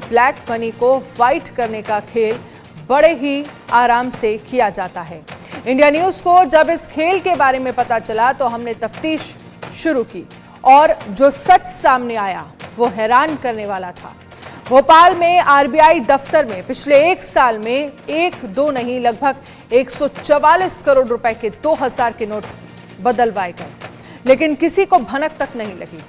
Black money को white करने का खेल बड़े ही आराम से किया जाता है। इंडिया न्यूज को जब इस खेल के बारे में पता चला तो हमने तफ्तीश शुरू की और जो सच सामने आया वो हैरान करने वाला था। भोपाल में आरबीआई दफ्तर में पिछले एक साल में एक दो नहीं लगभग 144 करोड़ रुपए के 2000 के नोट बदलवाए गए, लेकिन किसी को भनक तक नहीं लगी।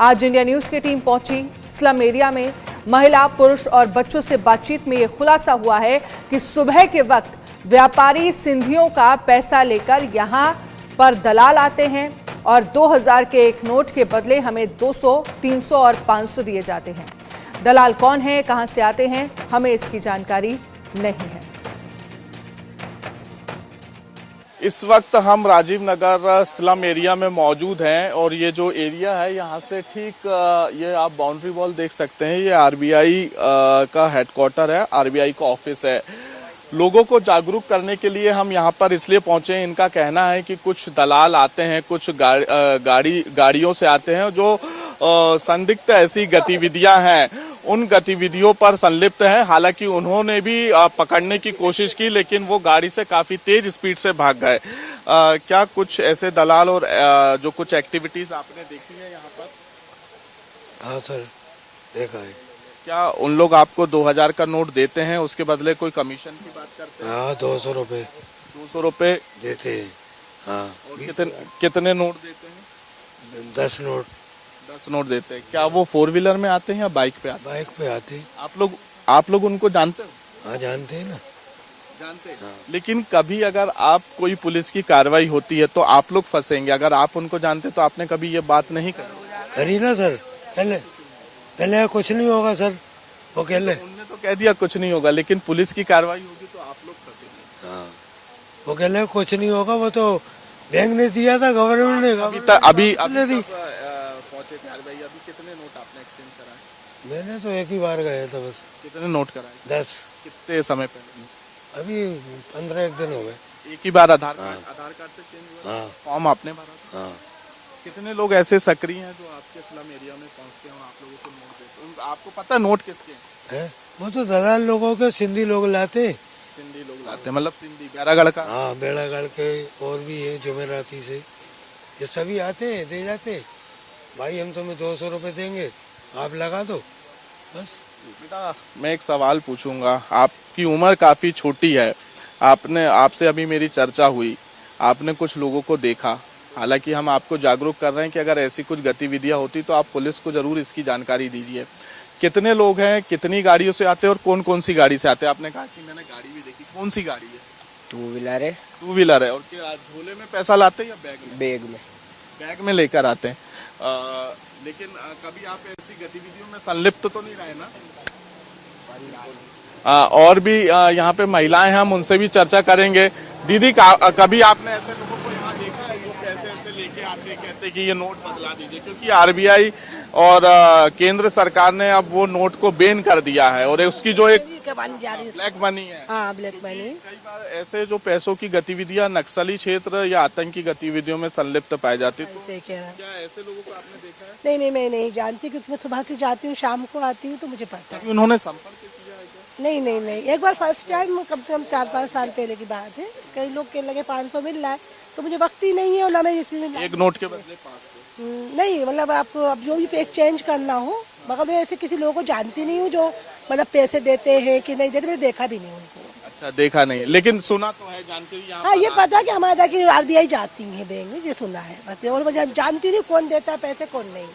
आज इंडिया न्यूज की टीम पहुंची स्लम एरिया में। महिला, पुरुष और बच्चों से बातचीत में यह खुलासा हुआ है कि सुबह के वक्त व्यापारी सिंधियों का पैसा लेकर यहां पर दलाल आते हैं और 2000 के एक नोट के बदले हमें 200, 300 और 500 दिए जाते हैं। दलाल कौन है, कहां से आते हैं, हमें इसकी जानकारी नहीं है। इस वक्त हम राजीव नगर स्लम एरिया में मौजूद हैं और ये जो एरिया है यहाँ से ठीक ये आप बाउंड्री वॉल देख सकते हैं। ये आरबीआई का हेडक्वार्टर है, आरबीआई का ऑफिस है। लोगों को जागरूक करने के लिए हम यहाँ पर इसलिए पहुंचे हैं। इनका कहना है कि कुछ दलाल आते हैं, कुछ गाड़ियों से आते हैं जो संदिग्ध ऐसी गतिविधियां हैं, उन गतिविधियों पर संलिप्त हैं। हालांकि उन्होंने भी पकड़ने की कोशिश की, लेकिन वो गाड़ी से काफी तेज स्पीड से भाग गए। क्या कुछ ऐसे दलाल और जो कुछ एक्टिविटीज आपने देखी है यहाँ पर? हाँ सर, देखा है। क्या उन लोग आपको 2000 का नोट देते हैं, उसके बदले कोई कमीशन की बात करते हैं? हाँ, 200 रुपए 200 रुपए देते हैं। हाँ। और कितने नोट देते हैं? 10 नोट। 10 नोट देते हैं। क्या वो 4 व्हीलर में आते हैं या बाइक पे आते हैं? बाइक पे आते हैं। आप लोग उनको जानते हो? हाँ, जानते हैं ना। जानते हैं। हाँ। लेकिन कभी अगर आप कोई पुलिस की कार्रवाई होती है तो आप लोग फंसेंगे। अगर आप उनको जानते तो आपने कभी ये बात नहीं करी ना सर। कहले कुछ नहीं होगा सर, वो कहले। उन्होंने तो कह दिया कुछ नहीं होगा, लेकिन पुलिस की कार्रवाई होगी तो आप लोग फंसेंगे। हाँ, वो कहले कुछ नहीं होगा। वो तो बैंक ने दिया था, गवर्नमेंट ने। अभी पहुंचे थे भाई, अभी कितने नोट आपने एक्सचेंज कराए? मैंने तो एक ही बार गया था बस। कितने नोट कराए? 10। कितने समय पहले? अभी 15 दिन हो गए। एक ही बार आधार कार्ड से चेंज हुआ? हाँ। फॉर्म आपने भरा? हाँ। कितने लोग ऐसे सक्रिय हैं जो आपके स्लम एरिया में पहुंचते हैं, आप लोगों को नोट देते हैं? आपको पता नोट किसके हैं? वो तो दलाल लोगों के, सिंधी लोग लाते। सिंधी लोग लाते हैं, मतलब सिंधी बेड़ागढ़ का? हाँ, बेड़ागढ़ के और भी है, जुमेराती से। ये सभी आते हैं, दे जाते। भाई हम तुम्हें 200 रुपए देंगे, आप लगा दो बस। बेटा, मैं एक सवाल पूछूंगा। आपकी उम्र काफी छोटी है, आपसे अभी मेरी चर्चा हुई, आपने कुछ लोगों को देखा। हालांकि हम आपको जागरूक कर रहे हैं कि अगर ऐसी कुछ गतिविधियां होती तो आप पुलिस को जरूर इसकी जानकारी दीजिए। कितने लोग हैं, कितनी गाड़ियों से आते हैं और कौन कौन सी गाड़ी से आते हैं? आपने कहा कि मैंने गाड़ी भी देखी, कौन सी गाड़ी है? 2 व्हीलर है। 2 व्हीलर है। और क्या झोले में पैसा लाते हैं या बैग में? बैग में लेकर आते हैं। लेकिन कभी आप ऐसी गतिविधियों में संलिप्त तो नहीं रहे ना? और भी यहाँ पे महिलाएं हैं, हम उनसे भी चर्चा करेंगे। दीदी, कभी आपने ऐसे लोगों को यहाँ देखा है जो पैसे ऐसे लेके आते कहते कि ये नोट बदला दीजिए? क्योंकि आरबीआई और केंद्र सरकार ने अब वो नोट को बैन कर दिया है और उसकी जो एक ब्लैक मनी है। हाँ, ब्लैक मनी। कई बार ऐसे जो पैसों की गतिविधियां नक्सली क्षेत्र या आतंकी गतिविधियों में संलिप्त पाई जाती है। क्या ऐसे लोगों को आपने देखा है? नहीं, मैं नहीं जानती, क्योंकि मैं सुबह से जाती हूँ, शाम को आती हूँ, तो मुझे पता है। उन्होंने संपर्क किया है क्या? नहीं, एक बार फर्स्ट टाइम, कम से कम 4-5 साल पहले की बात है। कई लोग कहने लगे 500 मिल रहा है, तो मुझे वक्त ही नहीं है। और मैं इसलिए एक नोट के बदले 500 नहीं, मतलब आपको अब जो भी एक्सचेंज करना हो, मगर मैं ऐसे किसी लोगों को जानती नहीं हूँ जो मतलब पैसे देते हैं कि नहीं देते, मैंने देखा भी नहीं उनको। अच्छा, देखा नहीं, लेकिन सुना तो है, जानते हैं यहाँ? हाँ, ये पता कि हमारे की आरबीआई जाती है बैंक में, ये सुना है बस। और मैं जानती नहीं कौन देता है पैसे, कौन नहीं।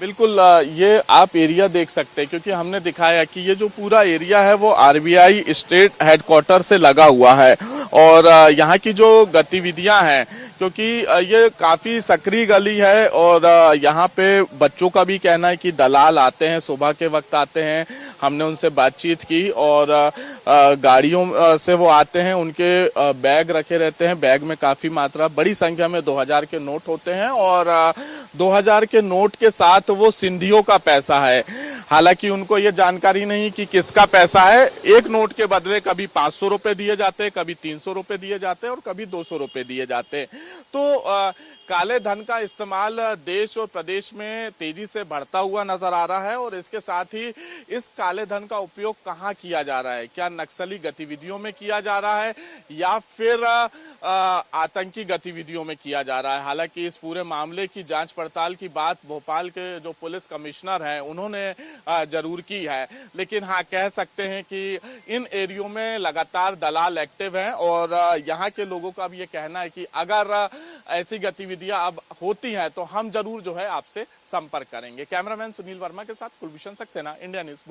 बिल्कुल, ये आप एरिया देख सकते हैं क्योंकि हमने दिखाया कि ये जो पूरा एरिया है वो आरबीआई स्टेट हेडक्वार्टर से लगा हुआ है और यहाँ की जो गतिविधियां हैं, क्योंकि ये काफी सक्रिय गली है और यहाँ पे बच्चों का भी कहना है कि दलाल आते हैं, सुबह के वक्त आते हैं। हमने उनसे बातचीत की और गाड़ियों से वो आते हैं, उनके बैग रखे रहते हैं। बैग में काफी मात्रा, बड़ी संख्या में 2000 के नोट होते हैं और 2000 के नोट के साथ वो सिंधियों का पैसा है। हालांकि उनको ये जानकारी नहीं कि किसका पैसा है। एक नोट के बदले कभी 500 रुपए दिए जाते, कभी 300 रुपए दिए जाते और कभी 200 रुपए दिए जाते। तो काले धन का इस्तेमाल देश और प्रदेश में तेजी से बढ़ता हुआ नजर आ रहा है और इसके साथ ही इस काले धन का उपयोग कहाँ किया जा रहा है, क्या नक्सली गतिविधियों में किया जा रहा है या फिर आतंकी गतिविधियों में किया जा रहा है। हालांकि इस पूरे मामले की जांच पड़ताल की बात भोपाल के जो पुलिस कमिश्नर हैं उन्होंने जरूर की है, लेकिन हाँ कह सकते हैं कि इन एरियो में लगातार दलाल एक्टिव हैं और यहाँ के लोगों का भी ये कहना है कि अगर ऐसी गतिविधियां अब होती हैं तो हम जरूर जो है आपसे संपर्क करेंगे। कैमरामैन सुनील वर्मा के साथ कुलभूषण सक्सेना, इंडिया न्यूज।